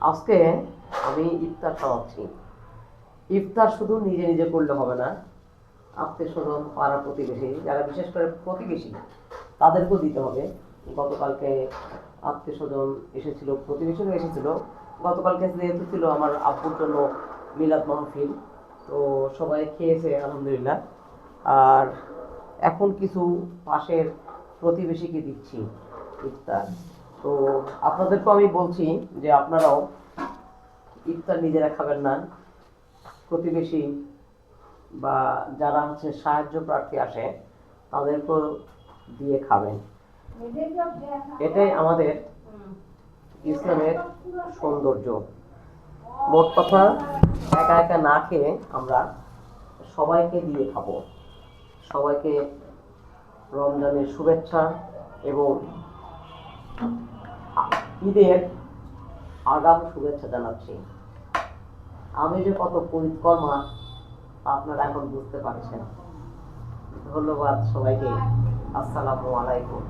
আজকে আমি ইফতার খাওয়াচ্ছি। ইফতার শুধু নিজে নিজে করলে হবে না, আত্মীয় স্বজন, পাড়া প্রতিবেশী, যারা বিশেষ করে প্রতিবেশী তাদেরকেও দিতে হবে। গতকালকে আত্মীয় স্বজন এসেছিল, প্রতিবেশীও এসেছিল। গতকালকে যেহেতু ছিল আমার আব্বুর জন্য মিলাদ মাহফিল, তো সবাই খেয়েছে আলহামদুলিল্লাহ। আর এখন কিছু পাশের প্রতিবেশীকে দিচ্ছি ইফতার। তো আপনাদেরকেও আমি বলছি যে আপনারাও ইফতার নিজেরা খাবেন না, প্রতিবেশী বা যারা সাহায্য প্রার্থী আসে তাদেরকেও দিয়ে খাবেন। এটাই আমাদের ইসলামের সৌন্দর্য। মোট কথা, একা একা না খেয়ে আমরা সবাইকে দিয়ে খাবো। সবাইকে রমজানের শুভেচ্ছা এবং ঈদের আগাম শুভেচ্ছা জানাচ্ছি। আমি যে কত পরিকর্মা আপনারা এখন বুঝতে পারছেন। ধন্যবাদ সবাইকে। আসসালামু আলাইকুম।